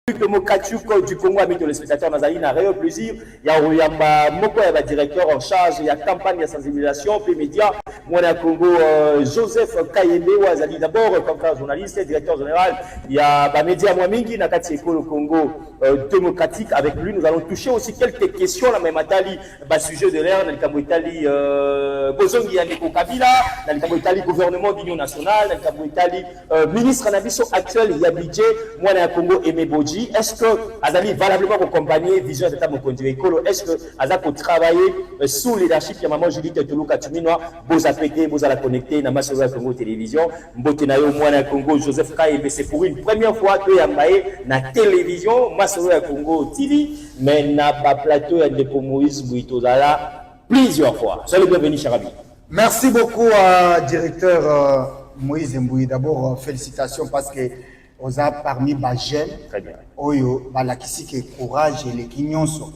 Mokachuk du Congo, amis téléspectateurs, nous avons un réel plaisir. Il y a un directeur en charge, il y a campagne de sensibilisation, puis médias. Moi, au Congo, Joseph Kayembe, Ouazali, d'abord, comme journaliste, directeur général. Il y a un média Mouamingi, Nakati Eko, le Congo démocratique. Avec lui, nous allons toucher aussi quelques questions. La même Atali, sujet de l'air, Nalikamo Itali, Bozongi Yaneko Kabila, Nalikamo Itali, gouvernement d'Union nationale, Nalikamo Itali, ministre Nabiso actuel, il y a budget. Moi, au Congo, Aimé Bodji. Est-ce que Azali valablement accompagné Vision Zeta Mokonzi Ekolo? Est-ce que Azali travailler sous le leadership de maman Judith Toulouka Tuminoa, Boza Pété, Boza la connecter, Namasoa Congo Télévision, Mbotenayo Mwana Congo, Joseph Kayembe, c'est pour une première fois que Yambaye na télévision, Masoa Congo TV, mais n'a pas plateau de pour Moïse Bouitozala plusieurs fois. Soyez le bienvenu, cher ami. Merci beaucoup, directeur Moïse Mboui. D'abord, félicitations parce que vous avez parmi les jeunes, Oyo, balakisi ke courage et les kinyonso.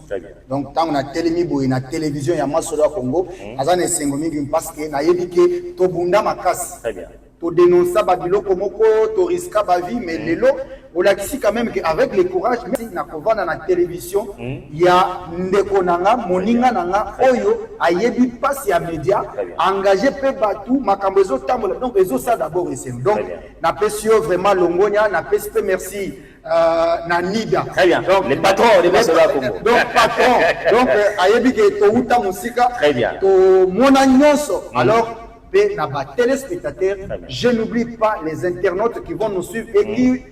Donc, tant on a la télévision, il y a Masolo Congo, azane sengomi parce que na yebike to bunda makas. Très bien. To dénoncer babilo komoko, to risque ba vie, mais lelo, on a ici quand même qu'avec le courage, même na kovana na télévision, il y a ndeko nanga, moninga nanga, oyo, ayebi passe ya média, engagé pe batou, makambezo tambola. Donc, ezo ça d'abord ici. Donc, na pesio vraiment longonia, na pespe merci. Nanida. Très bien. Donc, les patrons, les Masola Congo. Donc, patron. Donc, ayebi ke to uta musika. Très bien. To monagnoso. Alors, na téléspectateurs, je n'oublie pas les internautes qui vont nous suivre et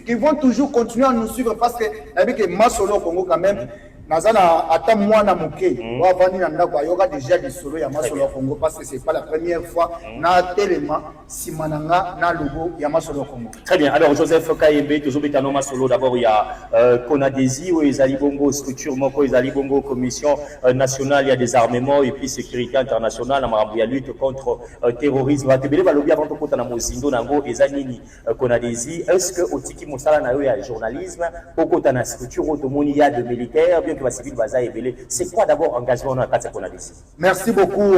qui vont toujours continuer à nous suivre parce que avec les Masolo Congo quand même. Nazana ata mwana moke wa vani na ndako ayoka déjà des solo ya Masolo Congo parce que c'est pas la première fois na tellement simananga na logo ya Masolo Congo. Très bien. Alors Joseph Kayembe toujours betano Masolo d'abord il y a Konadesi ou Ezali Bongo structure moko Ezali Bongo commission nationale il y a des armements et puis sécurité internationale na marabu ya lutte contre terrorisme batebele balobi avant to kota na mozindo nango ezanini Konadesi est-ce que otiki mosala na yo ya journalisme okota na structure automoni ya de militaires que la civile baza ebele c'est quoi d'abord engagement na kati qu'on a décidé. Merci beaucoup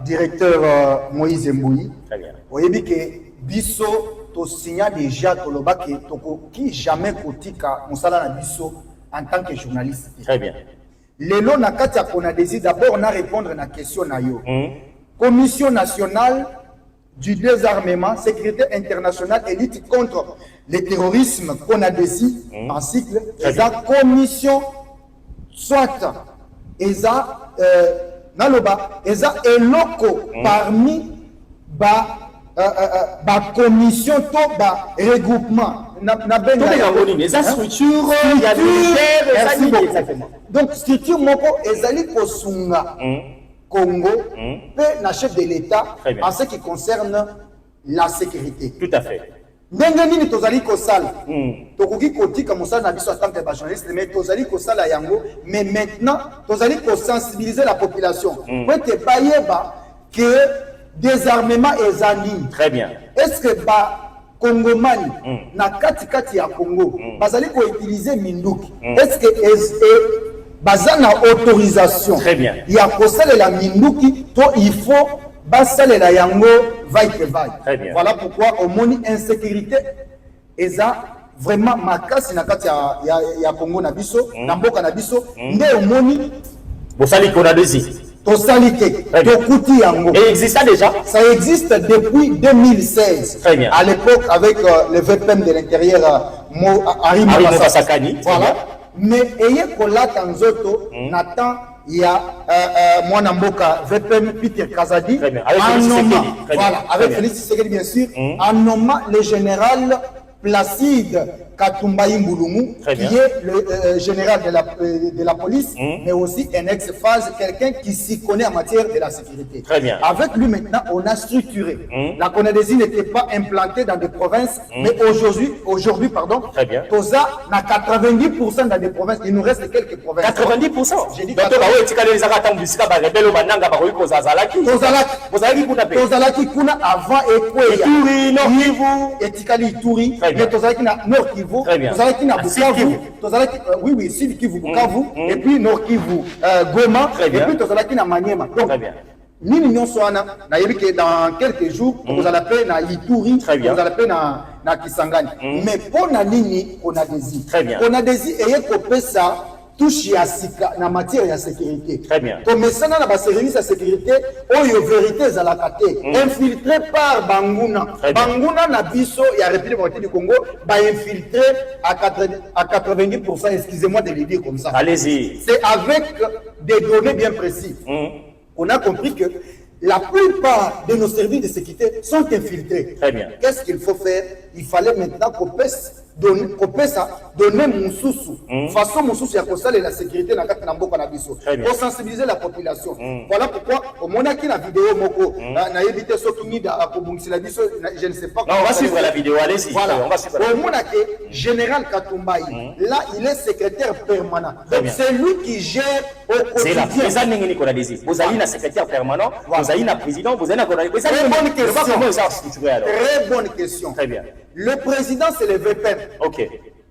directeur Moïse Mboui. Très bien. Oyebi ke biso to signa déjà to loba ke toko ki jamais kotika musala na biso en tant que journaliste. Très bien. Lelo na kati ya qu'on a décidé d'abord na répondre na question na yo. Commission nationale du désarmement, sécurité internationale et lutte contre le terrorisme qu'on a décidé en cycle, la commission soit eza naloba eza eloko parmi ba commission to ba regroupement na benga eza structure il y a militaire exactement. Donc structure moko ezali kosunga Congo pe na chef de l'État en ce qui concerne la sécurité. Tout à fait. Ndenge nini tozali kosala tokoki kotika mosala na biso en tant que journaliste mais tozali kosala yango mais maintenant tozali sensibiliser la population pour que bayeba que désarmement ezali. Très bien. Est-ce que Congomani na kati ya Congo bazali ko utiliser minduki est-ce que bazana autorisation. Très bien. Il y a kosala la minduki to il faut basale la yango vai que vai. Voilà pourquoi au moni insécurité eza vraiment makasi na kati ya Congo na biso na mboka na biso nde au moni bosali Konadesi to salite to kuti yango et existe déjà ça existe depuis 2016. Très bien. À l'époque avec le VPM de l'intérieur Arima Sakani. Voilà. Mais ayez kolata nzoto natan il y a Mwana Mboka VPM Peter Kazadi avec Félix Tshisekedi bien sûr en nommant le général Placide Katumba Mbulumu qui est le général de la police mais aussi un ex-phase, quelqu'un qui s'y connaît en matière de la sécurité. Très bien. Avec lui maintenant on a structuré. La Konadesi n'était pas implantée dans des provinces mais aujourd'hui pardon, Toza na 90% dans des provinces, il nous reste quelques provinces. 90%. J'ai dit Tozalaki kuna avant Etikali Ituri, mais Tozalaki na Nord Kivu, Tozalaki na Bukavu, Tozalaki oui Sud Kivu Bukavu et puis Nord Kivu Goma et puis Tozalaki na Maniema. Donc nini nyonso wana na yebi que dans quelques jours vous allez payer na Ituri, vous allez payer na na Kisangani. Mais pour na nini on a désir. Très bien. On a désir et que ça touche ya sika na matière ya sécurité. Très bien. Comme ça na ba service de sécurité oyo vérité za la kate infiltré par Banguna. Banguna na biso ya République démocratique du Congo ba infiltré à 90%, excusez-moi de le dire comme ça. Allez-y. C'est avec des données bien précises. On a compris que la plupart de nos services de sécurité sont infiltrés. Très bien. Qu'est-ce qu'il faut faire? Il fallait maintenant qu'on puisse donner mon sous façon mon sous et la sécurité dans la mboka na biso pour sensibiliser la population. Voilà pourquoi au moment qui la vidéo moko na éviter ce qui ni da kobungisa biso je ne sais pas. Non, on va suivre la vidéo, allez-y. Voilà. On va suivre. Au moment que général Katumbai là il est secrétaire permanent. Donc c'est lui qui gère au quotidien. C'est la présidente Nengeni qu'on a dit. Vous avez un secrétaire permanent, vous avez un président, vous avez un Très bonne question. Très bonne question. Très bien. Le président, c'est le VPM. Ok.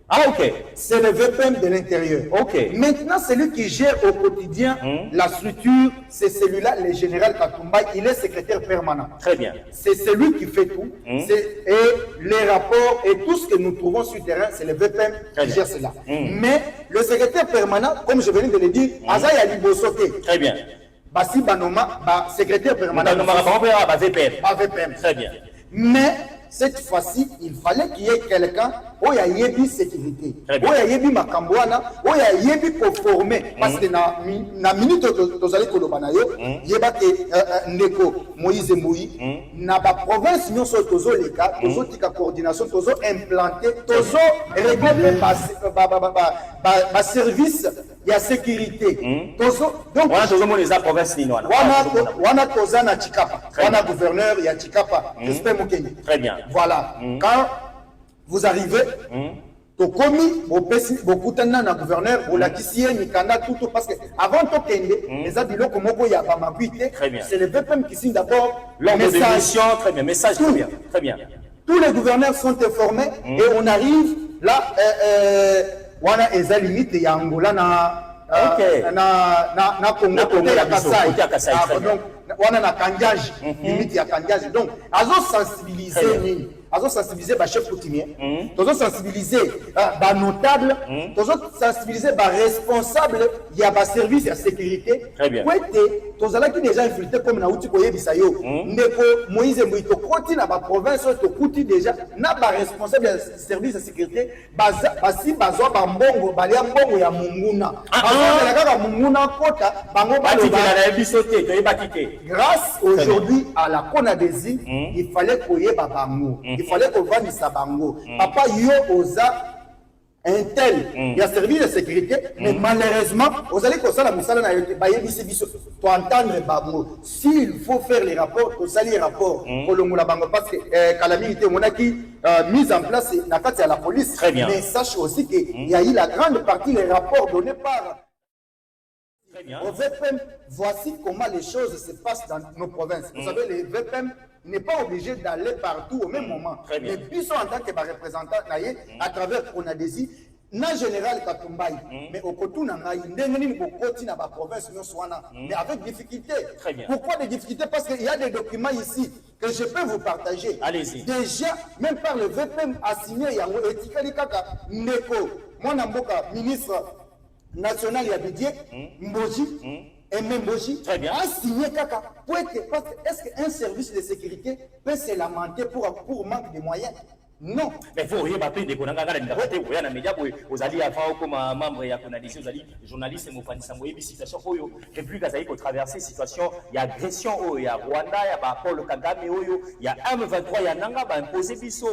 Ah, ok. C'est le VPM de l'intérieur. Ok. Maintenant, celui qui gère au quotidien la structure, c'est celui-là, le général Katumba. Il est secrétaire permanent. Très bien. C'est celui qui fait tout. Et les rapports et tout ce que nous trouvons sur le terrain, c'est le VPM qui gère cela. Mais le secrétaire permanent, comme je venais de le dire, Azaï Ali Bosote. Très bien. Basi Banoma, secrétaire permanent. VPM. Très bien. Mais cette fois-ci, il fallait qu'il y ait quelqu'un où il y a yebi sécurité, où il y a yebi makambouana, où il y a yebi pour former. Parce que na minute tozali kolobanayo, yeba ke ndeko Moïse Moui, na ba province nyonso tozo leka, tozo tika coordination, tozo implanté, tozo régler ba service ya sécurité. Tozo donc wana tozo moneza province ni wana. Wana toza na Chikapa, wana gouverneur ya Chikapa, j'espère Mokengi. Très bien. Voilà. Quand vous arrivez, au commis, beaucoup de gouverneur, au lakissier, Mikanda, tout, parce que avant de kende, les habitants comme il y a pas c'est le VPM qui signe d'abord le message. Très bien, message, très bien. Très bien. Tous les gouverneurs sont informés et on arrive là, on a les limites, il y a Angola, na Congo, ya Kasai. Donc, on a Kandiage, limite ya Kandiage. Donc, azo sensibiliser azo sensibiliser ba chef coutumier, tozo sensibiliser ba notable, tozo sensibiliser ba responsable ya ba service ya sécurité. Très bien. Kwete tozala ki déjà infiltré comme na uti koyebisa yo. Ndeko Moïse Mbouito koti na ba province to kuti déjà na ba responsable ya service ya sécurité basi bazwa ba mbongo balia mbongo ya munguna. Bazwa kaka munguna kota bango ba grâce aujourd'hui à la Conadesi, il fallait koyeba bango. Il fallait qu'on vende sa bango. Papa yo oza un tel, il y a servi de sécurité, mais malheureusement, vous allez comme ça la moussala na yote baye biso to entendre bango. S'il faut faire les rapports, to sali les rapports pour le moula bango parce que calamité on a qui mise en place na kati à la police. Très bien. Mais sache aussi que il y a eu la grande partie des rapports donnés par au VPM. Voici comment les choses se passent dans nos provinces. Vous savez, le VPM n'est pas obligé d'aller partout au même moment. Mais puis en tant que représentant à travers Conadesi, na général Katumbai, mais au côté na ba province mais avec difficulté. Pourquoi des difficultés? Parce qu'il y a des documents ici que je peux vous partager. Allez-y. Déjà, même par le VPM a signé Yango Etikali Kaka Ndeko, mon amboka ministre national Yabidie, Mboji, et même Mboji, a signé Kaka. Parce que est-ce qu'un service de sécurité peut se lamenter pour manque de moyens? Non. Mais vous voyez, ma de Konanga, vous avez média, vous allez avoir comme membre et à Conadesi, vous allez journaliste et Mofani Samoye, situation, et plus qu'à pour traverser situation, il y a agression, il y a Rwanda, il y a Paul Kagame, il y a M23, il y a Nanga, imposé Bisso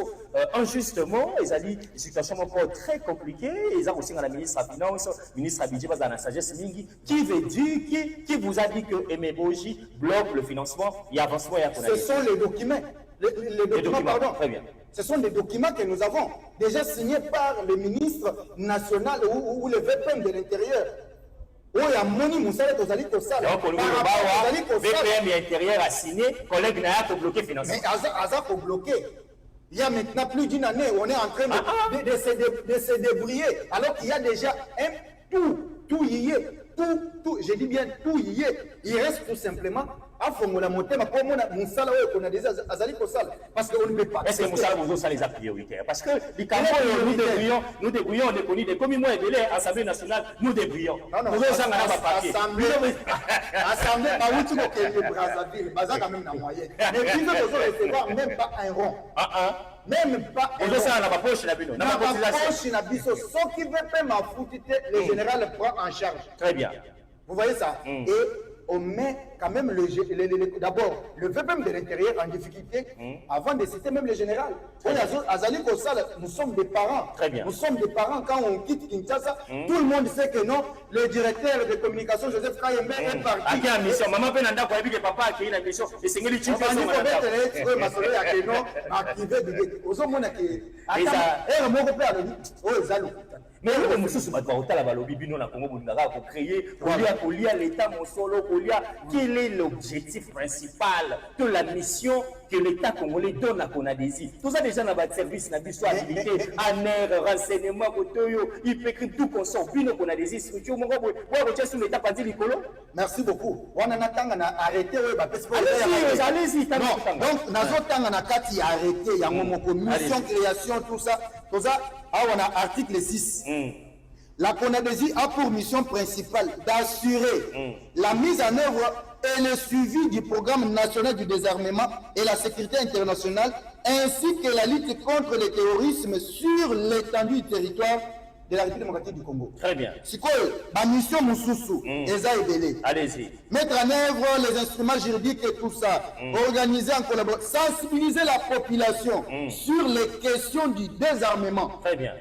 injustement, ils ont dit situation très compliquée, ils ont aussi dans la ministre de la Finance, ministre Abidji, dans la sagesse Mingi, qui veut dire, qui vous a dit que Emeboji bloque le financement et avancement à Conadesi. Ce sont les documents. Les documents, pardon. Très bien. Ce sont des documents que nous avons déjà signés par le ministre national ou le VPM de l'intérieur. Oui, il y a Moni Moussala, vous allez tout ça. Donc, le VPM intérieur a signé, collègue Naya pour bloquer le financement. Mais Aza pour bloquer. Il y a maintenant plus d'une année, on est en train de se débrouiller. Alors qu'il y a déjà tout y est. Tout, je dis bien tout y est. Il reste tout simplement à afongola motema po mona musala oyo kona des azali kosala parce que on ne peut pas. Est-ce que musala vous ça les prioritaires parce que les Cameroun nous débrouillons on déconne des comme moi et Assemblée nationale nous débrouillons. Nous ça na ba papier. Assemblée ba wuti ko ke Brazzaville, baza quand même na moyen. Mais puis nous recevoir même pas un rond. Même pas un rond. Ça na ba poche na bino. Na ba poche na biso so qui veut pas ma foutite le général prend en charge. Très bien. Vous voyez ça? Et on met quand même d'abord le VPM de l'intérieur en difficulté avant de citer même le général. Azali Kosala, nous sommes des parents. Très bien. Nous sommes des parents quand on quitte Kinshasa. Tout le monde sait que non, le directeur de communication Joseph Kayembe est parti. À quelle mission? Maman Penanda pour que papa qui est une mission. Et c'est une chiffre. Mais le monsieur se bat au la balobi bino na Congo Bundara pour créer Kolia l'État Monsolo Kolia. Quel est l'objectif principal de la mission que l'État congolais donne à Konadesi? Tout ça déjà dans votre service na biso habilité, ANR, renseignement, Kotoyo, il peut écrire tout qu'on sort bino Konadesi structure mon gars ouais sur l'État pandi likolo. Merci beaucoup. On a tanga na arrêté ouais ba allez-y donc nazo tanga na kati arrêté ya momoko mission création tout ça on a article 6. La CONADESI a pour mission principale d'assurer la mise en œuvre et le suivi du programme national du désarmement et la sécurité internationale, ainsi que la lutte contre le terrorisme sur l'étendue du territoire de la République démocratique du Congo. Très bien. C'est quoi ma mission Moussoussou? Allez-y. Mettre en œuvre les instruments juridiques et tout ça. Organiser en collaboration. Sensibiliser la population sur les questions du désarmement. Très bien.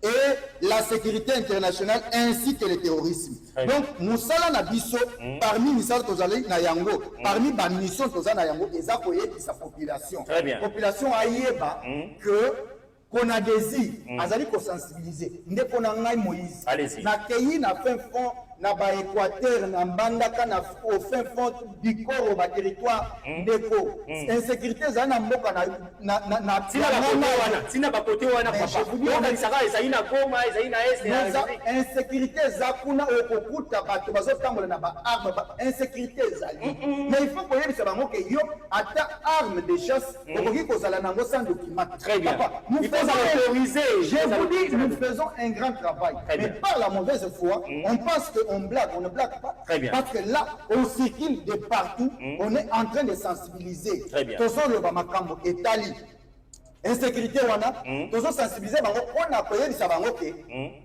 Et la sécurité internationale ainsi que le terrorisme. Donc, Moussala Nabiso, parmi Moussala Tozali Nayango, parmi ma mission Tozali Nayango, et ça sa population. Très bien. La population Aïeba que CONADESI, Azali ko sensibiliser. Ndeko na ngai Moïse. Allez-y. Na keyi na fin fond na ba Équateur na Mbandaka na au fin fond du corps au territoire ndeko. Insécurité za na mboka na tina ba côté wana papa. On saka ezaina Goma, ezaina Est. Insécurité za kuna okokuta bato bazotambola na ba arme insécurité zali. Mais il faut que yebisa bango ke yo ata arme de chasse okoki kozala nango sans document. Très bien. Je vous dis, nous faisons un grand travail. Mais par la mauvaise foi, on pense qu'on blague, on ne blague pas. Très bien. Parce que là, on circule de partout, on est en train de sensibiliser. Très bien. Tous le Bamakambo, Italie, insécurité, on a sensibilisé, on a payé des savants,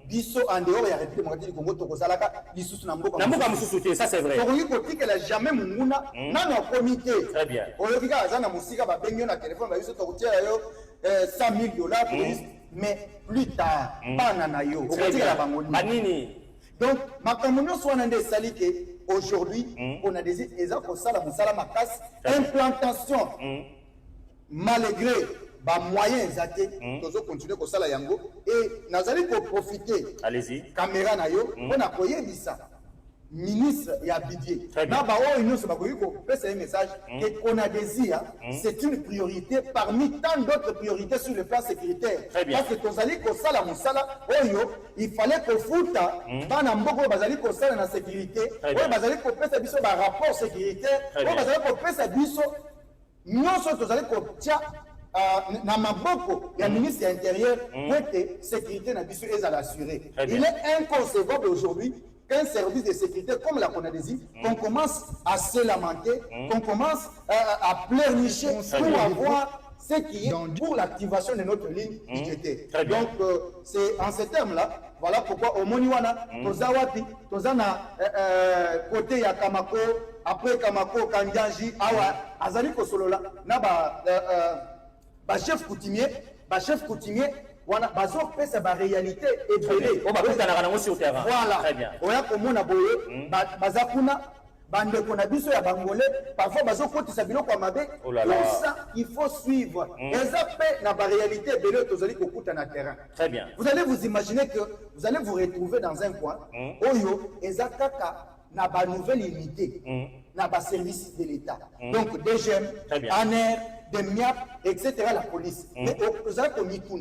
biso en dehors de la République démocratique du Congo, Tokozalaka, biso Namboka. Namboka Moussouté, ça c'est vrai. Pour lui, qu'elle a jamais mouna, dans nos comités. Très bien. On a dit que Moussika va baigner dans le téléphone, va juste sortir 100 000 $, mais plus tard, pas nanayo. Donc, ma communion soit dans des salités. Aujourd'hui, on a des exemples pour ça, la moussala makas, implantation, malgré les moyens zaté, nous continuer comme ça la yango et nous allons profiter. Allez-y. Caméra nayo, on a koyé ça. Ministre et Abidie. C'est un message que CONADESI, c'est une priorité parmi tant d'autres priorités sur le plan sécuritaire. Parce que Tozali Kosala Moussala, il fallait que Fouta, dans Nambogo, Bazali Kosala dans la sécurité, Bazali Kopesa Biso, un rapport sécuritaire, Bazali Kopesa Biso, nous sommes Tozali Koptia. Na maboko ya ministre de l'Intérieur pour que sécurité na biso est assurée. Il est inconcevable aujourd'hui qu'un service de sécurité comme la CONADESI, qu'on commence à se lamenter, qu'on commence à pleurnicher pour avoir ce qui est pour l'activation de notre ligne budgétaire. Donc, c'est en ces termes-là, voilà pourquoi au Moniwana, Tozawati, Tozana, côté ya Kamako, après Kamako, Kanjanji, Awa, Azali Kosolola, Naba, chef coutumier, voilà, bazor fait sa réalité et belé. On va plus dans sur terrain. Voilà. Très bien. On a comme on a boyé, bazakuna, bande qu'on a biso ya bangolais, parfois bazor côté sa bilo kwa mabe. Tout ça, il faut suivre. Et ça fait la réalité belé tozali kokuta na terrain. Très bien. Vous allez vous imaginer que vous allez vous retrouver dans un coin, oyo, ezakaka na ba nouvelle unité, na ba service de l'État. Donc DGM, ANR, des MIAP, etc. la police. Mais vous avez commis tout.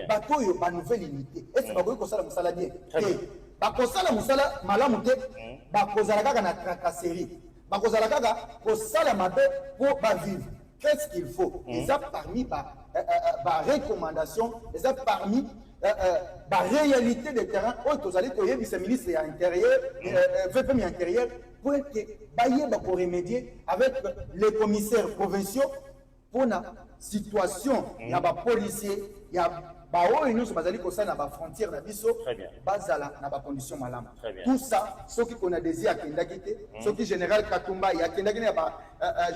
Bato yo ba nouvelle unité. Est-ce que vous avez ça la musala bien? Ba kosala musala malamu te, ba kozala kaka na tracasserie. bakozala kaka kosala mabe pour vivre. Qu'est-ce qu'il faut? Et ça parmi ma recommandation, et ça parmi la réalité des terrains, vous allez que vice-ministre intérieur, VPM intérieur, pour que remédier avec les commissaires provinciaux pour la situation. Il y a des policiers, il y a des frontières, des conditions malades. Tout ça, ceux qui ont des à Kendagité, ceux qui général Katumba, il y a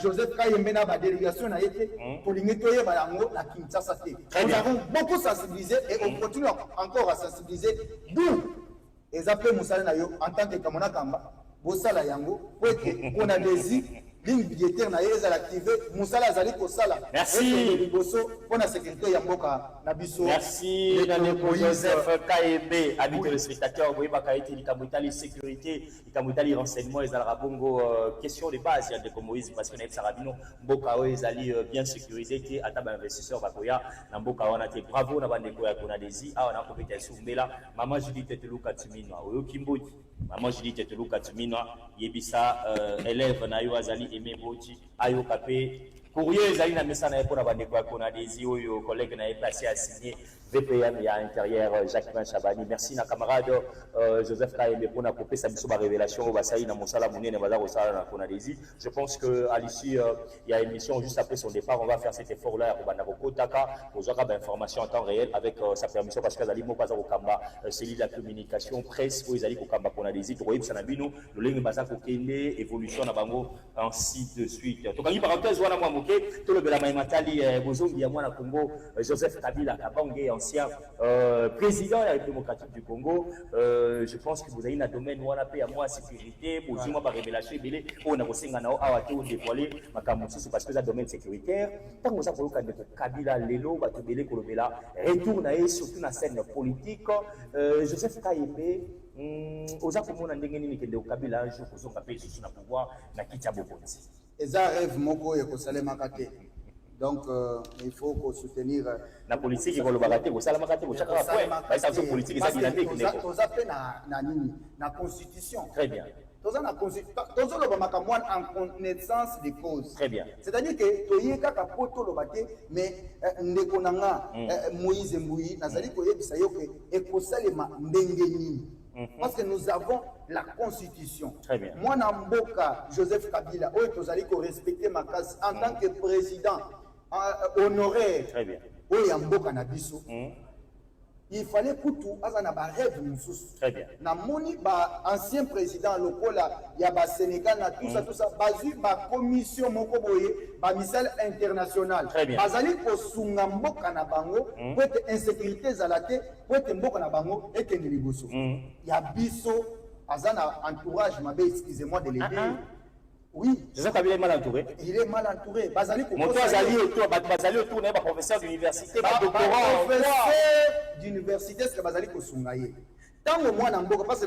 Joseph Kayembe, la délégation a été pour l'inétoyer la Kinshasa. Nous avons beaucoup sensibilisé et on continue encore à sensibiliser. D'où les appels Moussa Nayo en tant que Kamona Kamba, Bossala Yango, pour qu'on a des ligne budgétaire na yeza l'activer Moussa Lazali ko sala. Merci pour la sécurité ya mboka na biso. Merci Joseph Kayembe, amis téléspectateurs, voyez ba kaité likamutali sécurité, likamutali renseignement et zalra bongo question de base ya de Moïse parce que na Sarabino mboka o ezali bien sécurisé qui ataba investisseur bakoya na mboka wana te bravo na bande ko ya kona desi a na compétence umbela maman Judith Teluka Timinwa oyo Kimbodi maman Judith Teluka Timinwa yebisa élève na yo azali Aimé Boti ayo kapé courrier ezali na mesa na epona bande ko kona desi oyo collègue na passé à signer VPM il y a intérieur Jacques Chabani. Merci na camarade Joseph Kayembe pour na couper sa mission révélation au Basaï na Monsala Mounier na Bazar au Sala na Konadesi. Je pense que à l'issue il y a une mission juste après son départ, on va faire cet effort là au Banako Taka pour avoir d'informations en temps réel avec sa permission parce que Zali mo Bazar au Kamba c'est de la communication presse où Zali au Kamba Konadesi to royem sanabino le lingue Bazar ko kende évolution na bango ainsi de suite. To kangi parenthèse wana moi moké to le bela matali bozongi ya mwana Congo Joseph Kabila Kabange ancien président de la République démocratique du Congo. Je pense que vous avez un domaine où on a payé à moi sécurité, pour moi par révélation, on a aussi dévoilé ma camouflage parce que c'est un domaine sécuritaire. Tant que ça pour le Kabila Lelo, Batubele Kolobela, retourne surtout dans la scène politique. Joseph Kayembe, aux Akomon and Dengeni Kende Kabila, un jour, pour son papier sur son pouvoir, na Kitabokoti. Et ça rêve Moko et Kosale Makate. Donc, il faut soutenir la politique qui va le barater, vous savez, vous savez, la politique est dynamique. Vous avez la constitution. Très bien. Vous avez en connaissance des causes. Très bien. C'est-à-dire que tu y a poto le bate, mais ndekonanga Moïse Mbouyi, nazali ko yebisa yo ke ekosalema ndenge nini. Parce que nous avons la constitution. Très bien. Moi, Namboka, Joseph Kabila, respecter ma case en tant que président honoraire. Très bien. Yamboka Nabiso. Il fallait que tout azana ba rêve mususu. Très bien. Na moni ba ancien président lokola ya ba Sénégal na tout ça bazu ba commission moko boye ba misal international. Très bien. Bazali ko sunga mboka na bango pour être insécurité zalate pour être mboka na bango et que liboso. Ya biso azana entourage mabe excusez-moi de l'aider. Oui. C'est ça qu'il est mal entouré. Il est mal entouré. Bazali ko Bazali autour n'est pas professeur d'université, pas doctorant. Professeur d'université, c'est que Bazali ko sungaye. Tant au moins Namboka, parce que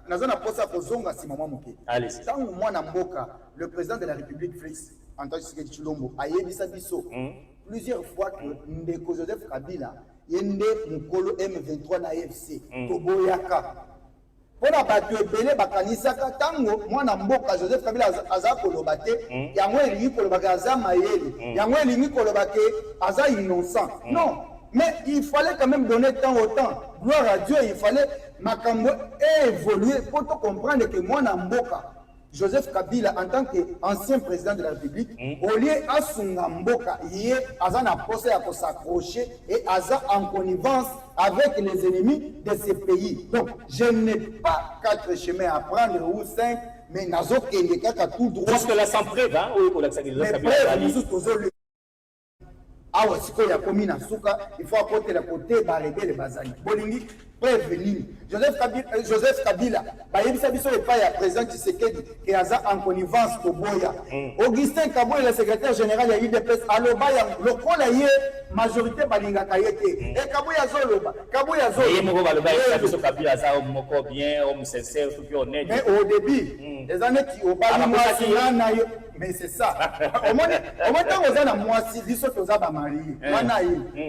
Nazana posa ko zonga si maman moké. Allez. Tant au moins Namboka, le président de la République Félix Antoine Tshisekedi Tshilombo a yebisa biso plusieurs fois que Ndeko Joseph Kabila yende mukolo M23 na AFC Toboyaka. Pour la battre belé bakanisaka tango mwana mboka Joseph Kabila aza kolobate yango elingi kolobake aza mayeli yango elingi kolobake aza innocent. Non, mais il fallait quand même donner temps au temps. Gloire à Dieu, il fallait makambo évoluer pour te comprendre que mwana mboka Joseph Kabila en tant qu'ancien président de la République au lieu à Sungamboka yé aza na posé à s'accrocher et aza en connivence avec les ennemis de ce pays. Donc je n'ai pas 4 chemins à prendre ou 5, mais nazo kende kaka tout droit. Parce que là sans preuve hein oui pour l'accès de Joseph Kabila. Awa siko ya komi na suka il faut apporter le côté barreder les bazali. Bolingi prévenir. Joseph Kabila, bayebisa biso le pas président Tshisekedi qui aza en connivence to boya. Augustin Kaboy le secrétaire général ya UDPS aloba ya lokola ye majorité balinga kayete. Et Kaboy azoloba, Kaboy azoloba. Et moko baloba ya biso Kabila za moko bien, homme sincère, tout honnête. Mais au début, les années qui au bas na yo Mais c'est ça. Au moins, tant que vous moi si biso toza ba marié.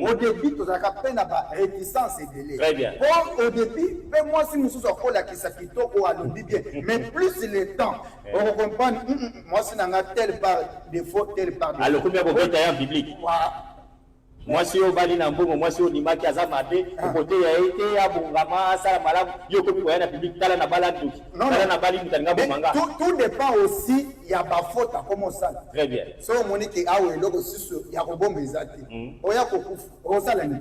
Au début, tu as peine à réticence et délai. Très bien. Bon, au début, moi si nous sommes la qui s'acquitte au alobi bien. Mais plus le temps, on comprend. Moi si n'a tel par défaut, tel par défaut. Alors combien vous êtes en public? Moi si au bali na mbongo, moi si au nimaki azamate, côté ya été ya bongama sala malamu, yo komi ko ya na public tala na bala ndoki. Tala na bali mutanga bomanga. Tout dépend aussi il y a ba faute à comment ça. Très bien. So monique awe loko siso ya ko bombe ezati. Oya ko kufu. O sala ni.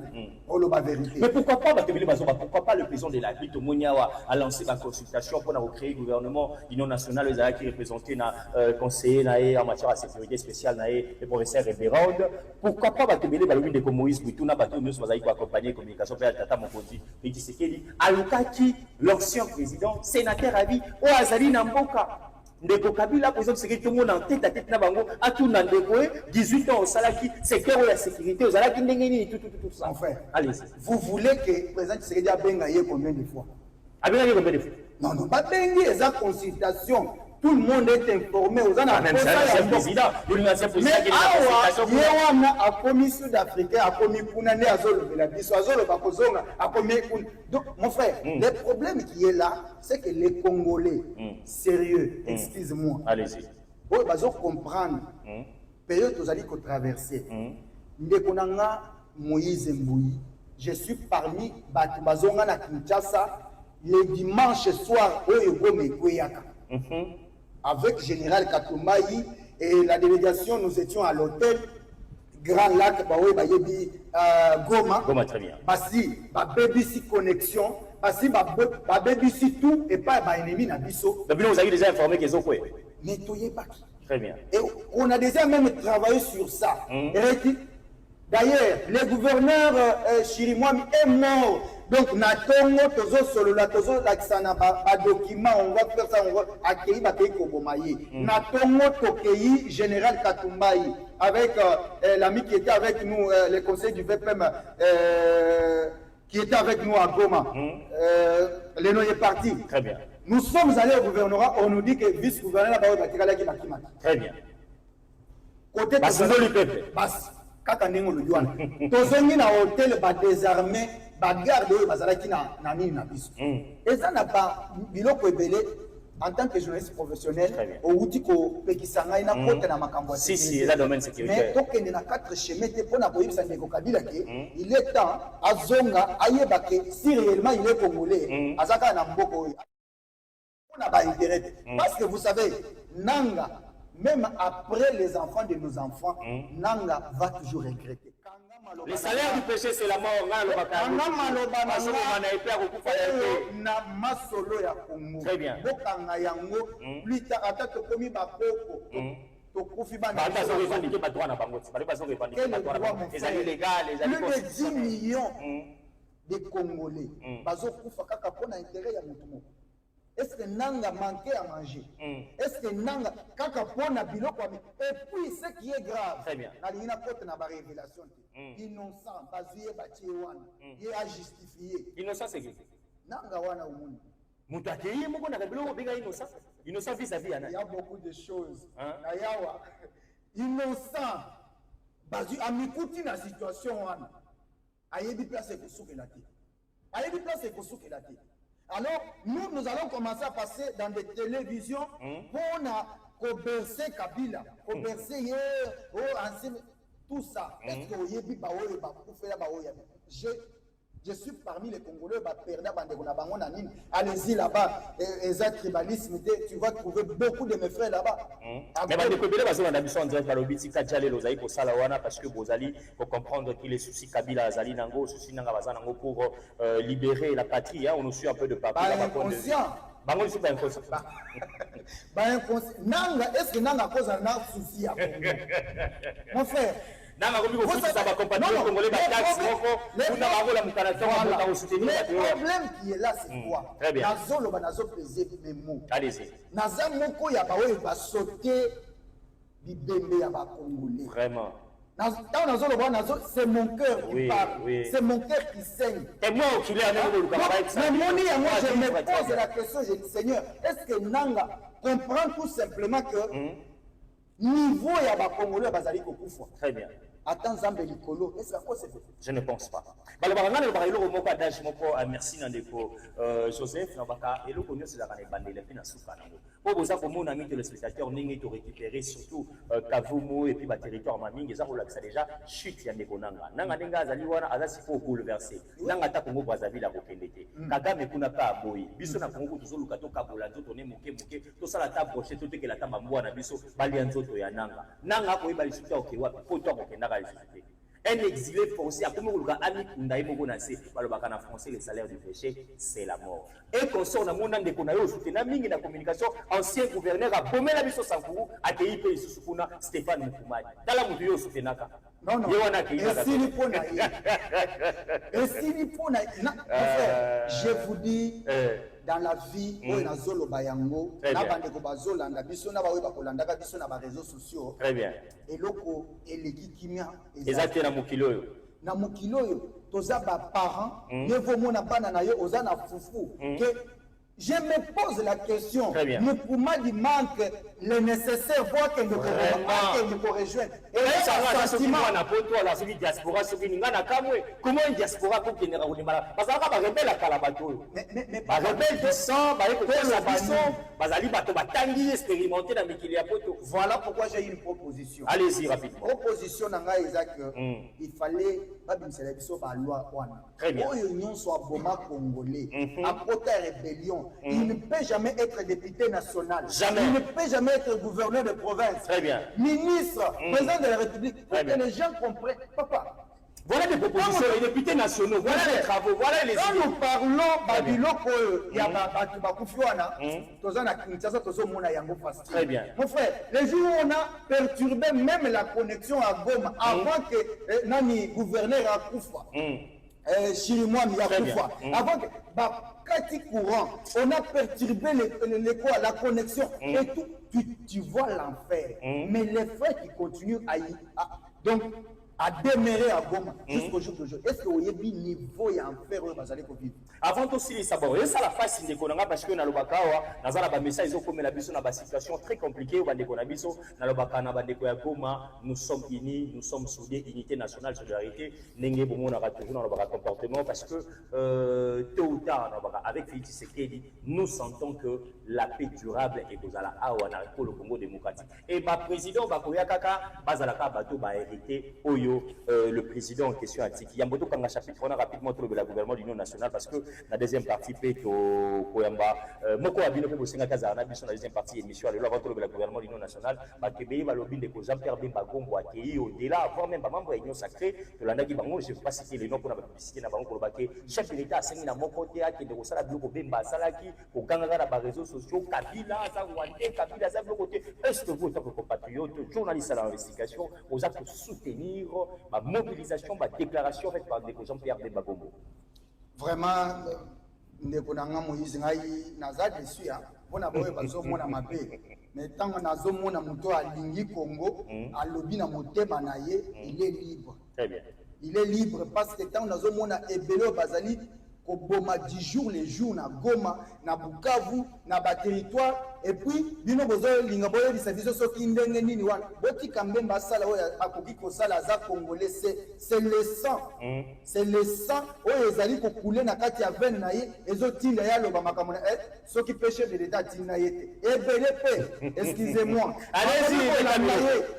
O lo ba vérité. Mais pourquoi pas Bakebele Bazoba, pourquoi pas le président de la République Moniawa a lancé la consultation pour créer le gouvernement union nationale qui représentait na conseiller en matière de sécurité spéciale le professeur Révérend. Pourquoi pas Bakebele Balobi de Moïse Boutuna Bato nous sommes accompagner communication vers Tata Mokonzi Félix Tshisekedi Alukaki l'ancien président sénateur à vie au Azali Namboka Ndeko Kabila président Tshisekedi tout le monde en tête à tête na bango a tout Ndeko 18 ans au salaki secteur de la sécurité aux alaki ndengeni tout ça. Enfin, allez. Vous voulez que le président Tshisekedi a bengaye combien de fois? A bengaye combien de fois? Non, pas bengaye, c'est une consultation. Tout le monde est informé aux même c'est un président, mais awa a commis sud-africain, a commis Kounane, a zolo de la biso, a zolo bakozonga, a commis. Donc, mon frère, le problème qui est là, c'est que les Congolais, sérieux, excuse-moi, allez-y, ils vont comprendre, période aux alliés qu'on traversait, Ndekonanga Moïse Mbouyi, je suis parmi Batubazonga na Kinshasa, le dimanche soir, Oyogo Mekweyaka. Avec Général Katumbayi et la délégation, nous étions à l'hôtel Grand Lac, Goma. Goma, très bien. Basi, BBC Connexion, Basi, BBC tout, et pas ennemi Nabiso. Mais vous avez déjà informé qu'ils ont quoi? Nettoyez pas. Très bien. Et on a déjà même travaillé sur ça. D'ailleurs, le gouverneur Chirimwami est mort. Donc, Natongo, Tozo Solola, Tozo Laksana, document, on va faire ça, on va accueillir Bakei Kobomaye. Natongo Tokei, général Katumbayi, avec l'ami qui était avec nous, le conseil du VPM, qui était avec nous à Goma. Le nom est parti. Très bien. Nous sommes allés au gouvernorat, on nous dit que vice-gouverneur là-bas, très bien. Côté Bas, Kakandengo le Yuan. Tozongi na hôtel, désarmé. Bagarde bazalaki na nini na biso. Et ça n'a pas biloko ebele en tant que journaliste professionnel au outil ko pekisanga ina kote na makambo. Si, la domaine sécuritaire. Mais tokende na 4 chemins te pona koyebisa ndeko Kabila ke il est temps azonga ayeba ke si réellement il est congolais azaka na mboko oyo. On a pas intérêt parce que vous savez Nanga même après les enfants de nos enfants Nanga va toujours regretter. Le salaire du péché, c'est la mort. Très bien. Plus tard, plus de 10 millions de Congolais. Est-ce que Nanga manquait à manger? Est-ce que Nanga kaka pona biloko? Et puis ce qui est grave, très bien. Na lina porte na ba révélation innocent bazuye batie wana ye a justifié. Innocent c'est qui? Nanga wana umuni. Mutakeye moko na biloko benga innocent. Innocent vis-à-vis il y a beaucoup de choses. Na yawa innocent bazu amikuti na situation wana. Ayebi place ko soukela te. Ayebi place ko soukela te. Alors, nous allons commencer à passer dans des télévisions pour bercer Kabila, pour bercer tout ça. Est-ce que vous avez je suis parmi les Congolais, allez-y là-bas, les tribalisme, tu vas trouver beaucoup de mes frères là-bas. Mais parce que vous allez comprendre que les soucis Kabila Azali Nango, soucis Nanga Bazanango pour libérer la patrie, on nous suit un peu de papier. Inconscient. Nanga, est-ce que Nanga cause un souci à Congo? Mon frère. Le problème qui est là, c'est quoi? Allez-y. Vraiment. C'est mon cœur qui parle. Oui. C'est mon cœur qui saigne. Et moi, je me pose la question, Seigneur, est-ce que Nanga comprend tout simplement que niveau ya ba Congolais bazali ko kufa. Très bien. Attends Zambé likolo, est-ce que c'est fait? Je ne pense pas. Balabanga le barilo moko adage moko merci Nandeko Joseph Nabaka et le connu c'est la bande les pina souka nango. Po boza ko mona ngi le spectateur ningi to récupérer surtout Kavumu et puis ba territoire mamingi za relaxa déjà chute ya ndeko nanga. Nanga ndenga azali wana azasi ko bouleverser. Nanga ta Congo Brazzaville a kokendete. Kagame kuna pa boyi. Biso na Congo tozoluka to kabola nzoto ne moke moke to sala ta broche to tekela ta mbwa na biso bali nzoto ya nanga. Nanga ko ibali suta okewa po to kokenda. Un exilé forcé, à comment on a ami en français, le salaire du péché, c'est la mort. Et qu'on sort dans le monde de Konayo, soutenant la communication, ancien gouverneur a bombé la mission Sankourou, a été payé sous Stéphane Moukoumadi. Dans la Moutou, soutenaka. Non, non. Et si je vous dis, dans la vie, on a Zolo Bayango, na bandeko bazolanda biso na bawe bakolanda biso na ba réseaux sociaux. Très bien. Et loko eleki kimia ezate na mokilo. Na mokilo toza ba parents, nevo mona bana na yo oza na fufu que je me pose la question, Moukoumadi manque le nécessaire pour que nous rejoignent. Et ça va, sentiment na poto la celui diaspora celui ngana kamwe. Comment une diaspora ko kenera ulimala? Parce que ba rebelle kalabato. Mais ba rebelle de sang, ba écouter la biso, bazali bato batangi expérimenter dans mikili ya poto. Voilà pourquoi j'ai une proposition. Allez-y rapidement. Proposition nanga ezak il fallait ba bimisela biso ba loi wana. Oyo nyonso aboma congolais, apota rébellion. Il ne peut jamais être député national. Jamais. Il ne peut jamais être gouverneur de province. Très bien. Ministre, président de la République. Pour que les gens comprennent. Papa. Voilà des propositions, les députés nationaux, voilà les travaux, voilà les... Quand nous parlons Babiloko, il y a Bakoufiouana, très bien. Mon frère, les jours où on a perturbé même la connexion à Goma, avant que Nani gouverneur à Koufa. Chirimouan Yakoufa. Avant que Kati courant, on a perturbé la connexion et tout. Tu vois l'enfer. Mais les frères qui continuent donc à demeurer à Goma jusqu'au jour d'aujourd'hui. Est-ce que vous avez un niveau et un fer vivre? Avant tout, si ça va, ça la face de Konanga parce que dans le Bakawa, dans la message, ils ont comme la biso dans la situation très compliquée. Dans le Bakana, dans Goma, nous sommes unis, nous sommes soudés, unité nationale, solidarité. N'engé bon, on aura toujours dans le comportement parce que tôt ou tard, avec Félix Tshisekedi, nous sentons que la paix durable est aux ala awana pour le Congo démocratique. Et ma président Bakoya Kaka, Bazalaka Bato ba hérité Oyo. Le président en question a dit qu'il y a un peu de chapitre, on a rapidement trouvé le gouvernement de l'Union nationale parce que la deuxième partie, Koyamba, Moko Abino Bosenga Kazana, la deuxième partie émission, alors avant trouvé le gouvernement de l'Union nationale, Bakébé, Balobin, de Jean-Pierre Bemba Gombo, accueilli au-delà, avant même pas membre de l'Union sacrée, de l'Andaki Bango, je ne vais pas citer les noms pour la publicité, n'a pas encore baqué, chef de l'État a signé dans mon côté, qui est de Rosala Bloko Bemba, Salaki, au Gangara, les réseaux sociaux, Kabila, Zawande, Kabila, Zawande, côté. Est-ce que vous, en tant que compatriote, journaliste à l'investigation, vous avez soutenir ma mobilisation, ma déclaration faite par Jean-Pierre Bemba Gombo? Vraiment, Ndekonanga Moïse Ngai naza dessus pona boye bazomona mabe mais tant nazomona moto alingi Congo alobi na motema na ye il est libre. Très bien. Il est libre parce que tant nazomona ebelo bazali Boma 10 jours les jours na Goma na Bukavu na ba territoire et puis bino bozo linga boye di service soki ndenge nini wana boti kambemba sala oya akoki ko sala za congolais c'est le sang c'est le sang oyo ezali ko couler na kati ya veine na ye ezotinda ya loba makamona soki péché de l'état tinda yete et belé excusez-moi allez-y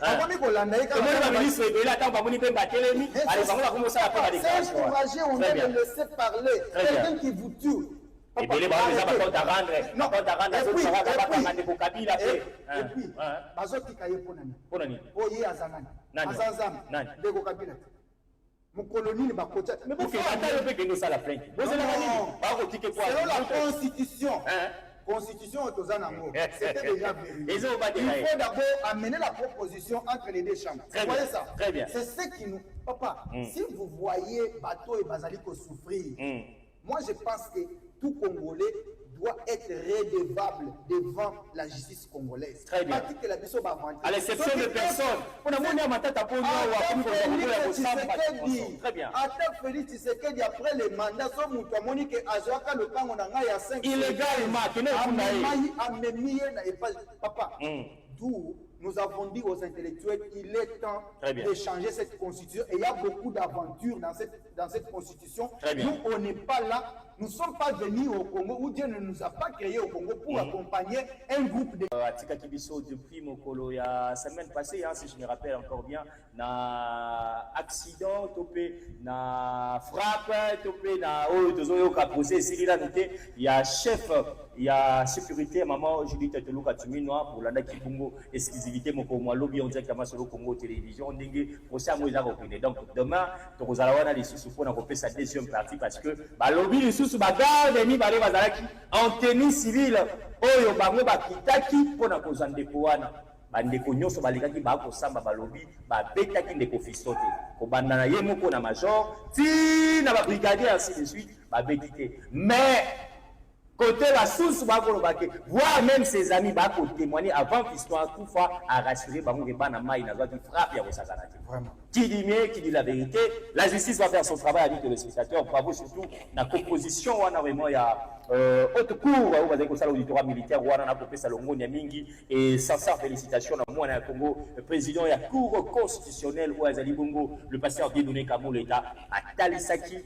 avant ko landa ye comme le ministre de l'état ba moni pemba telemi allez bango la commencer à faire des déclarations c'est encouragé on doit le laisser parler. Quelqu'un qui vous tue. Et puis les gens ont à rendre. Non, et puis, bazoti kaye ponani. Ponani. Oye azanani. Azanzam. Deko Kabila. Mon colonie ne va pas. Mais vous faites pas le fait que ça la plainte. Vous allez dire, selon la Constitution. Constitution autosanango. C'était déjà vérifié. Il faut d'abord amener la proposition entre les deux chambres. Vous voyez ça? Très bien. C'est ce qui nous. Papa, si vous voyez Bateau et Bazaliko souffrir, moi je pense que tout Congolais doit être redevable devant la justice congolaise. Très bien. À l'exception de personnes. Très bien. Félix Tshisekedi après le mandat, illégalement, papa, d'où nous avons dit aux intellectuels, il est temps de changer cette constitution. Et il y a beaucoup d'aventures dans cette constitution. Nous, on n'est pas là. Nous ne sommes pas venus au Congo, où Dieu ne nous a pas créés au Congo pour accompagner un groupe de... Atika Kibiso, depuis Mokolo, il y a la semaine passée, si je me rappelle encore bien, na accident, topé, na frappe, topé, na procès, il y a chef, il y a sécurité, maman, Judith Teteluka Tuminoa, pour la Nakibungo, exclusivité, mon Congo, lobby, on dirait qu'il y a sur le Congo télévision, on dit procès à Moïsa Repréné. Donc demain, tu vas les sous pour faire sa deuxième partie parce que lobby, les sous bagarre, ni balé bazalaki, en tenue civile, oyo bango bakitaki pour na kozande koana. Bandeko nyonso balekaki bakosamba balobi babetaki ndeko fistote kobanda na ye moko na major ti na babrigadier ainsi de suite babeti te mais côté la source voire même ses amis bako témoigner avant l'histoire tout fois à rassurer bango ke bana mai na qui frappe ya kosakana te vraiment qui dit mieux qui dit la vérité la justice va faire son travail avec le spectateur bravo surtout la composition on a vraiment il y a haute cour où bazali kosala auditorat militaire wana na kopesa longoni ya mingi et sincère félicitations na mwana ya Congo le président ya cour constitutionnelle où azali bongo le pasteur Dieudonné Kamoleta atalisaki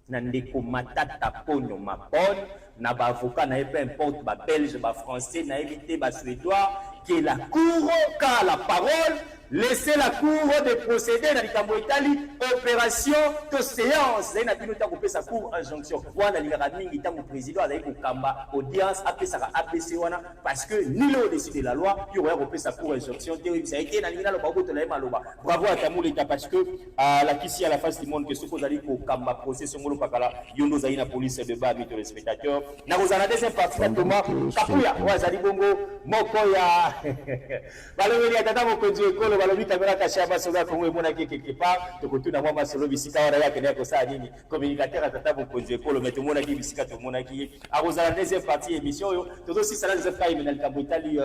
na ndeko matata ponyo mapone na ba avocat na peu importe ba belge ba français na éviter ba suédois que la cour car la parole laissez la cour de procéder dans likambo Italie opération de séance na bino ta kopesa cour injonction wana lingaka mingi tango président azali kokamba audience apesa ka APC wana parce que nul au-dessus de la loi il y aura kopesa cour injonction terrible ça a été na lingala lo baboto la maloba bravo à Kamoleta parce que la kisi à la face du monde que ce qu'on allait kokamba procès songolo pakala yondo zali na police de bas avec les spectateurs na kozana deuxième partie Thomas Kapuya wazali bongo moko ya balobeli atata mokonzi ekolo balobi kamera kashaba soga kongo emona quelque part tokotuna mwa masolo bisika wana yake na kosa nini communicateur atata mokonzi ekolo mais tomona ki bisika tomona ki akozala deuxième partie émission yo todo si sala les FKI menal kabutali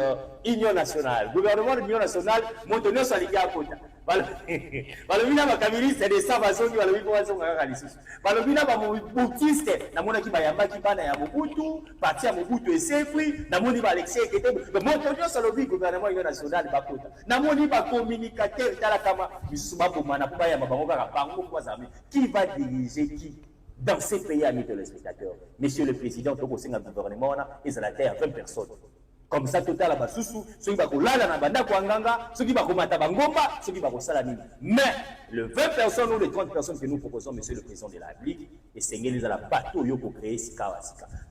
union nationale gouvernement de l'union nationale montonio salika akota balobi na bakabiliste de savazongi balobi ko wazonga kaka lisusu balobi na bamoutiste namona ki bayambaki bana ya Mobutu parti ya Mobutu esekwi namoni ba Alexis Ekete montonio salobi gouvernement union nationale bakota namoni ba communicateur tala kama bisusu babomana po bayamba bango kaka bango kwa zami qui va diriger qui dans ces pays amis téléspectateurs monsieur le président toko senga gouvernement na ezala terre 20 personnes comme ça total à basusu ceux qui va kolala na banda kwanganga ceux qui va komata bangomba ceux qui va kosala nini mais le 20 personnes ou les 30 personnes que nous proposons monsieur le président de la République et sengeli za la bateau yo pour créer sika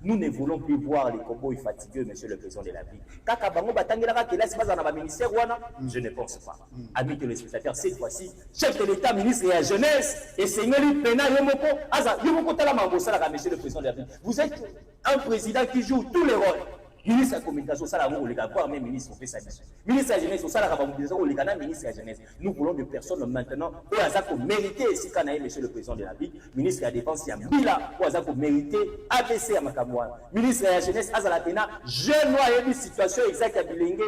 nous ne voulons plus voir les combos fatigueux monsieur le président de la République kaka bango batangela ka kelasi baza na ba ministère wana je ne pense pas amis téléspectateurs cette fois-ci chef de l'état ministre de la jeunesse et sengeli pena yo moko tala mangosala ka monsieur le président de la République vous êtes un président qui joue tous les rôles ministre de la communication, ça la voit, même ministre, on fait ça. Ministre de la jeunesse, ça la va mobilisation, ministre de la jeunesse. Nous voulons des personnes maintenant, où à ça qu'on mériter, si quand monsieur le président de la République, ministre de la défense, il y a Bila, où à ça qu'on mériter, ABC à Makamouane. Ministre de la jeunesse, à la pena, jeune noir, il y a une situation exacte à Bilingue.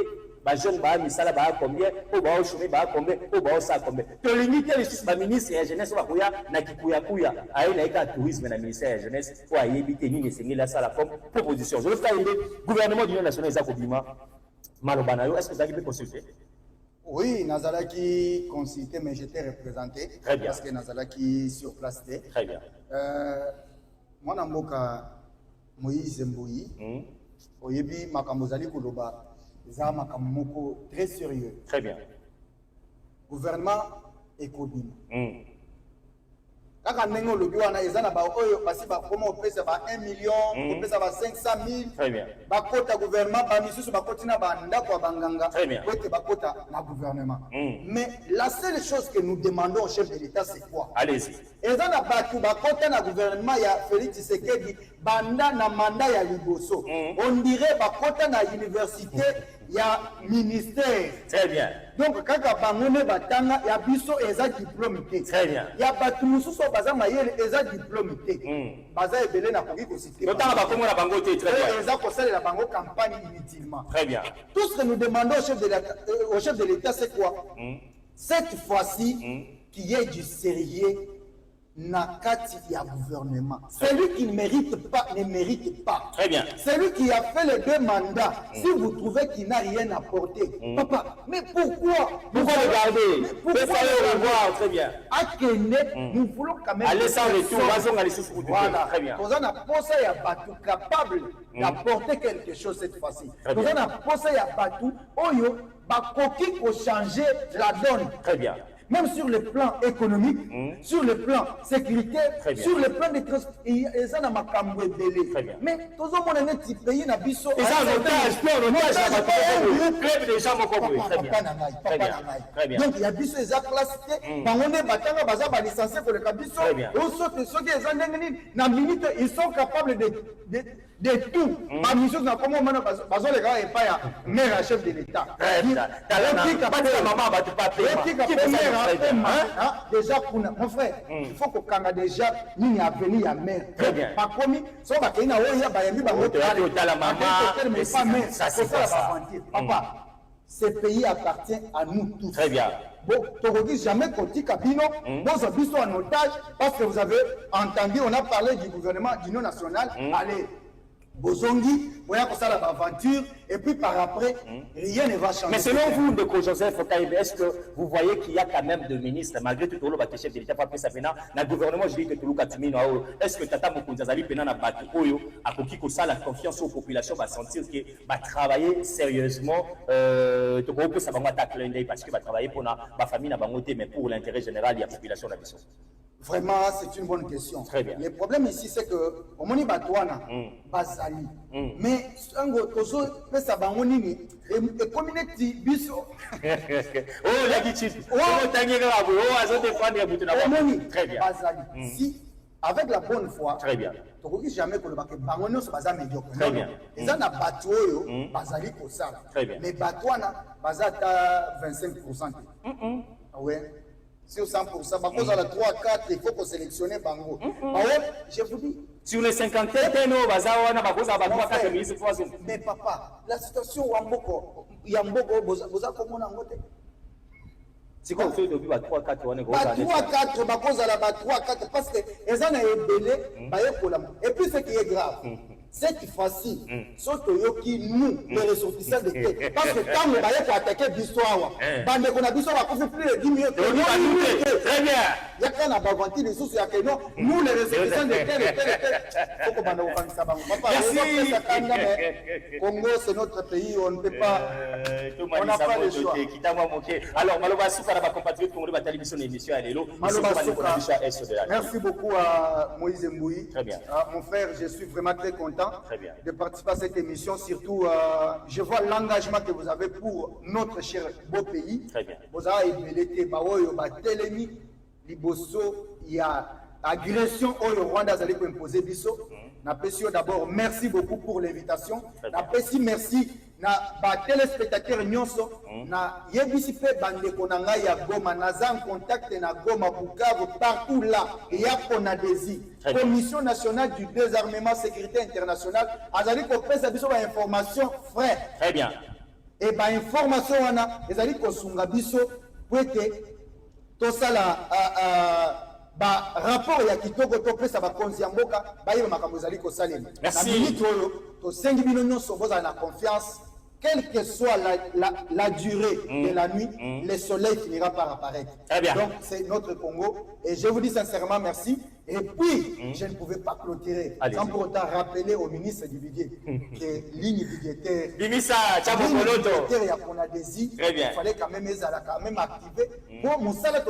Ba jeune ba misala ba combien au ba chômé ba combien au ba ça combien to limiter les sous ba ministre ya jeunesse ba koya na kikuya kuya ayi na eka tourisme na ministère ya jeunesse pour éviter ni sengela sala comme proposition je le fais gouvernement de l'union nationale za kobima malobana yo est-ce que vous avez consulté oui nazalaki consulté mais j'étais représenté parce que nazalaki sur place très bien mwana mboka Moïse Mboyi oyebi makambo zali koloba ça makamoko très sérieux. Très bien. Gouvernement économique. Kaka nengo lobi wana ezana ba oyo basi ba comment pesa ba 1 million, pesa ba 500 000. Très bien. Ba kota gouvernement ba misusu ba kotina ba ndako ya banganga. Très bien. Kote ba kota na gouvernement. Mais la seule chose que nous demandons au chef de l'État c'est quoi? Allez-y. Ezana batu ba kota na gouvernement ya Félix Tshisekedi banda na mandat ya liboso. On dirait ba kota na université ya ministère. Très bien. Donc kaka bangone batanga ya biso eza diplôme té. Très bien. Ya batu mususu baza mayele eza diplôme té. Baza ebele na koki ko citer. Totala ba komo na bango té très bien. Eza ko sala la bango campagne inutilement. Très bien. Tout ce que nous demandons au chef de l'État c'est quoi? Cette fois-ci qu'il y ait du sérieux na kati ya gouvernement. Celui qui ne mérite pas, ne mérite pas. Très bien. Celui qui a fait les 2 mandats, si vous trouvez qu'il n'a rien apporté, papa, mais pourquoi? Pourquoi le garder? Pourquoi le revoir? Très bien. Nous voulons quand même... Allez sans retour, voilà. Très bien. Nous avons posé à Batou capable d'apporter quelque chose cette fois-ci. Nous avons posé à Batou, Oyo, Bakoki pour changer la donne. Très bien. Même sur le plan économique, sur le plan sécuritaire, sur le plan des transports, ils ont ma camboué belé. Mais tout le monde est un petit pays, n'a biso. Et ça, donc il y a biso les aclassés. Par on est batanga baza ba licencié pour le cabiso. Ou ceux qui na minute ils sont capables de tout. Ma mission na comment maintenant bazo les gars et pas ya maire chef de l'État. Déjà pour mon frère, il faut que quand déjà ni à venir à mère. Pas commis, soit ba kina oya ba yami ba la maman, mais pas mère. Ça c'est ça. Papa, ce pays appartient à nous tous. Très bien. Bon, tu ne dis jamais qu'on dit Kabino, bon, ça bis en otage, parce que vous avez entendu, on a parlé du gouvernement d'union nationale. Allez, Bozongi, voyez que ça l'aventure, et puis par après, rien ne va changer. Mais selon vous, Ndeko Joseph Kaïbe, est-ce que vous voyez qu'il y a quand même de ministres, malgré tout le chef de l'État, dans le gouvernement, je dis que tout le monde est-ce que Tata Mokonzazali, pendant la bataille, à Kokiko, ça, la confiance aux populations va sentir qu'il va travailler sérieusement, ça va m'attaquer parce qu'il va travailler pour la famille, mais pour l'intérêt général, il y a la population de la mission. Vraiment, c'est une bonne question. Très bien. Le problème ici, c'est que, au moni batouana, bazali. Mais, un gros tozo, mais ça va moni, et communauté, biso. Oh, la guitite. Oh, t'as très bien. Bazali. Si, avec la bonne foi, très bien. Tu ne jamais que le bac bangono se basa médiocre. Très bien. Ils ont un bateau, bazali pour ça. Très bien. Mais batouana, bazata 25%. Ah ouais. Sur 100%, par cause à la 3-4, il faut qu'on sélectionne Bango. Je vous dis. Sur les 50, mais papa, la situation Wamboko, Yamboko, Boza comme on a voté. C'est quoi, vous depuis 3-4 3-4, à la 3-4, parce que les gens ont belé, et puis ce qui est grave. Cette fois-ci, qui nous, les ressortissants de terre, parce que quand nous allons attaquer l'histoire, quand on a l'histoire, on fait plus de 10 minutes. Très bien. Il y a quand on a bâti les sources, il y a que nous, les ressortissants de terre, il faut qu'on ait ça. Merci. Congo, c'est notre pays, on ne peut pas. On n'a pas le choix. Alors, Maloba Souka, ma compatriote, Congo, la télévision émission à l'élo. Merci beaucoup à Moïse Mbouyi. Très bien. Mon frère, je suis vraiment très content de participer à cette émission. Surtout, je vois l'engagement que vous avez pour notre cher beau pays. Très bien. Vous avez été Baoyo, Batelemi, Liboso, il y a agression au Rwanda, vous allez imposer Bisso. D'abord, merci beaucoup pour l'invitation. Merci na téléspectateurs nyonso na yebisi pe bande konanga ya Goma naza en contact na Goma Bukavu partout là et ya Konadesi Commission nationale du désarmement sécurité internationale azali ko pesa biso ba information frais. Très bien. Et ba information wana ezali ko sunga biso pour que to sala ba rapport ya kitoko to pesa ba konzi ya mboka ba yeba makambo ezali ko salela. Merci. Na minute oyo to sengi bino nyonso boza na confiance. Quelle que soit la durée de la nuit, le soleil finira par apparaître. Donc, c'est notre Congo. Et je vous dis sincèrement merci. Et puis, je ne pouvais pas clôturer sans pour autant rappeler au ministre du budget que ligne budgétaire, il fallait quand même activer. Pour mon salaire,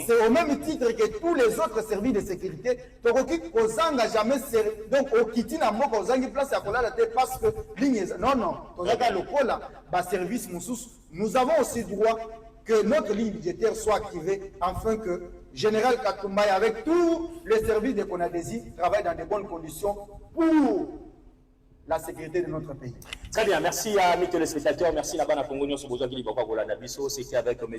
c'est au même titre que tous les autres services de sécurité. Jamais donc au Kiti na moko ozangi place à Kola parce que ligne non service nous avons aussi droit que notre ligne budgétaire soit activée afin que Général Katumbaye avec tous les services de Konadesi travaillent dans de bonnes conditions pour la sécurité de notre pays. Très bien, merci à mes téléspectateurs, merci à Bana Congonion sur besoin qui c'était avec M.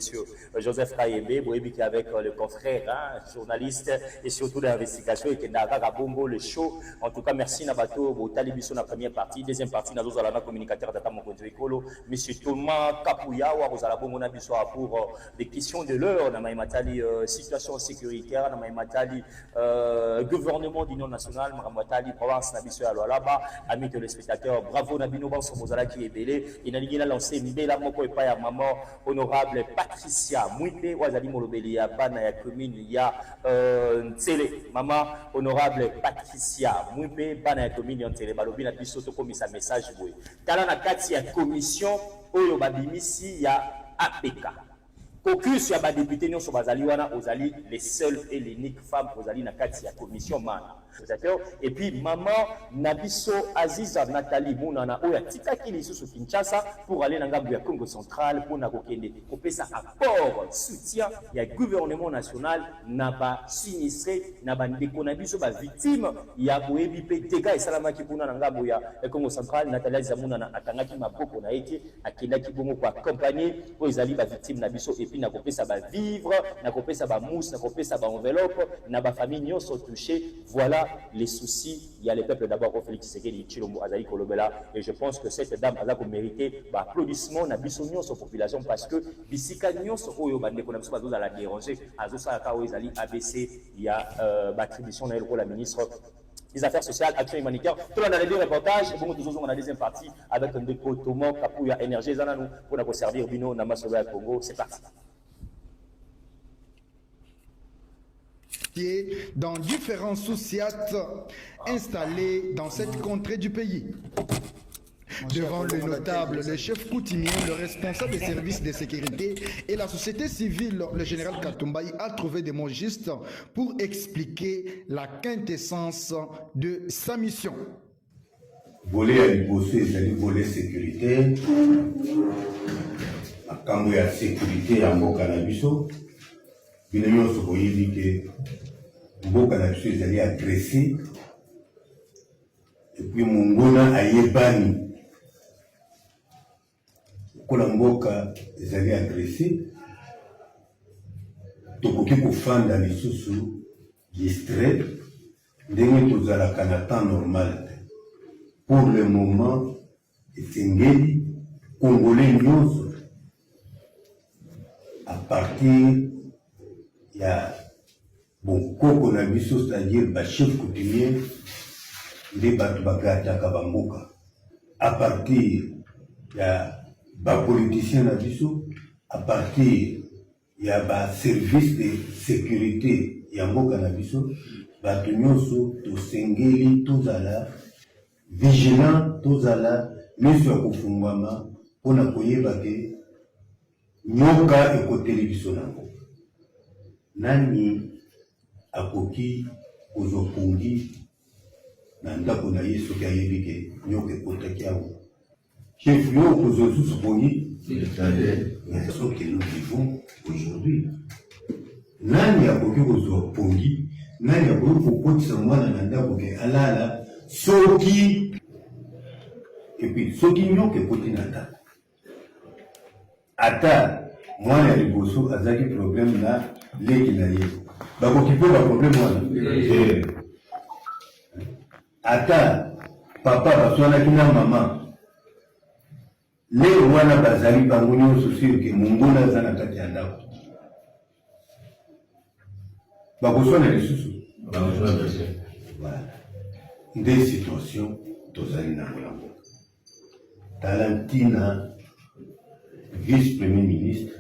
Joseph Kayembe, Boébi qui est avec le confrère, journaliste et surtout d'investigation et qui est Bongo, le show. En tout cas, merci Nabato, Botali Bisso, la première partie. Deuxième partie, nous avons un communicateur d'Ata Mokonzo Ekolo, M. Thomas Kapouya, ou Rozala Bongo Nabiso pour des questions de l'heure, dans Matali situation sécuritaire, dans Matali gouvernement d'Union nationale, Matali province Nabiso Alwalaba, amis téléspectateurs, bravo Nabino. Mozala qui est belé, il a lancé Mbela Moko et Paya Maman, honorable Patricia Mouite, Wazali Molobeli, ya Bana, ya commune, ya Télé, maman, honorable Patricia Mouite, Bana, ya commune, ya Télé, Balobina, Bisoto, comme sa message, oui. Talana Kati, ya commission, Oyo Babimisi, ya APK. Caucus, ya député, nous sommes Ozali, les seules et l'unique femme, Ozali, na Kati, ya commission, mana. Et puis maman Nabiso Aziza Nathalie Mounana Oya Tika Kili sous Kinshasa pour aller dans le Congo central pour Nakokende. Pour faire ça apport soutien, il y a le gouvernement national n'a pas sinistré, n'a pas déconabiso ba victime, il y a Boebi dégâts et salama qui pour Nanga Boya le Congo central Nathalie Zamounana Atangaki Maboko na été akenda ki bongo pour accompagner pour les ali ba victime Nabiso et puis nakopé ça ba vivre, nakopé ça ba mousse, nakopé ça ba enveloppe, na ba famille nyo sont touchés. Voilà les soucis, il y a les peuples d'abord au Félix Tshisekedi, Tshilombo, Azali Kolobela, et je pense que cette dame a mérité applaudissement, na bisognon sur population parce que bisika nyon so oyo bande ko na biso bazo la déranger, azo sa ka oyo ezali ABC, il y a attribution na la ministre des Affaires sociales, action humanitaire. Tout le monde a les deux reportages, bon, nous avons la deuxième partie avec un déco Thomas Kapouya Énergie Zananou pour nous servir Bino Namasoba Congo, c'est parti. Dans différents sous-siates installés dans cette contrée du pays. Devant le notable, le chef coutumier, le responsable des services de sécurité et la société civile, le général Katumbaï a trouvé des mots justes pour expliquer la quintessence de sa mission. Voler à l'ibosé, c'est le volet sécurité. Quand il y a sécurité, en bon cannabiso, il y a que mboka na biso ezali agressé et puis mongona ayebani kola mboka ezali agressé tokoki kofanda lisusu distrait ndenge tozalaka na temps normal. Pour le moment esengeli congolais nyonso à partir ya bon koko na biso, c'est-à-dire ba chef coutumier nde bato bagataka bamboka à partir ya ba politicien na biso, à partir ya ba service de sécurité ya mboka na biso, bato nyonso tosengeli tozala vigilant, tozala miso ya kofungwama mpona koyeba ke nyoka ekoteli biso nango. Nani akoki kozopungi na ndako na ye soki ayebi ke nyoka ekotaki awo. Chef yo kozosusu pongi ce que nous vivons aujourd'hui. Nani akoki kozwa pongi, nani akoki kokotisa mwana na ndako ke alala soki et puis soki nyoka ekoti na ndako ata mwana ya liboso azaki problème na leki na ye bakoki mpe baproblème wana ata papa baswanaki na mama leo wana bazali bango nyonso sur ke mongona aza na kati ya ndako bakoswana lisusu nde situation tozali nango na mboka. Talantina vice-premier ministre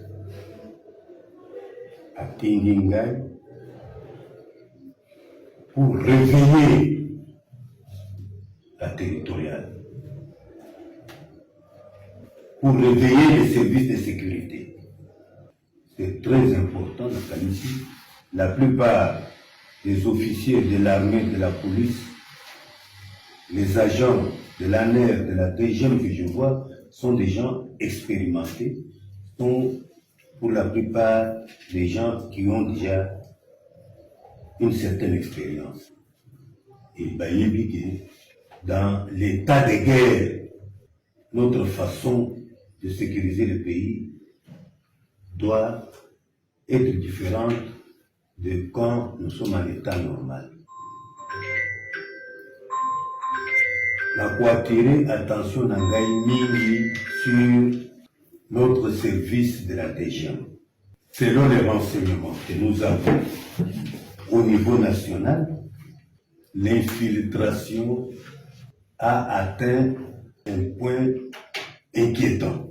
à Tingingai pour réveiller la territoriale, pour réveiller les services de sécurité. C'est très important dans Kanisi. La plupart des officiers de l'armée, de la police, les agents de l'ANER, de la DGM que je vois, sont des gens expérimentés, sont pour la plupart des gens qui ont déjà une certaine expérience. Et Bayebi, dans l'état de guerre notre façon de sécuriser le pays doit être différente de quand nous sommes en état normal. La attirer attention Nangai Mingi sur notre service de la région. Selon les renseignements que nous avons au niveau national, l'infiltration a atteint un point inquiétant.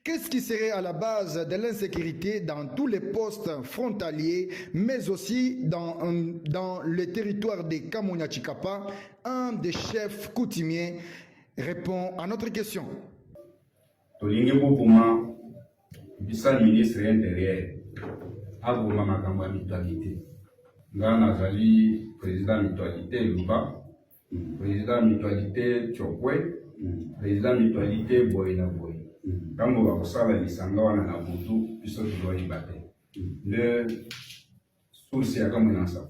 Qu'est-ce qui serait à la base de l'insécurité dans tous les postes frontaliers, mais aussi dans le territoire des Kamonya-Chikapa? Un des chefs coutumiers répond à notre question. Tolingi Boubouma, bisa ministre intérieur, Abouma Makamba mutualité. Ngana Zali, président mutualité Luba, président mutualité Chokwe, président mutualité Boyna Boy. Kambo va kusala lisanga wana na butu biso tuloi bate. Le source ya kamunansa.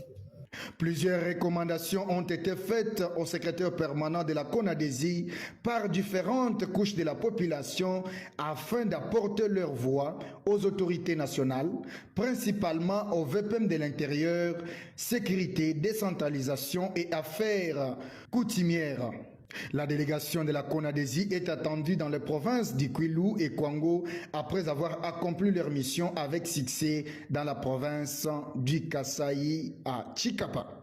Plusieurs recommandations ont été faites au secrétaire permanent de la CONADESI par différentes couches de la population afin d'apporter leur voix aux autorités nationales, principalement au VPM de l'intérieur, sécurité, décentralisation et affaires coutumières. La délégation de la CONADESI est attendue dans les provinces d'Ikwilu et Kwango après avoir accompli leur mission avec succès dans la province du Kasaï à Chikapa.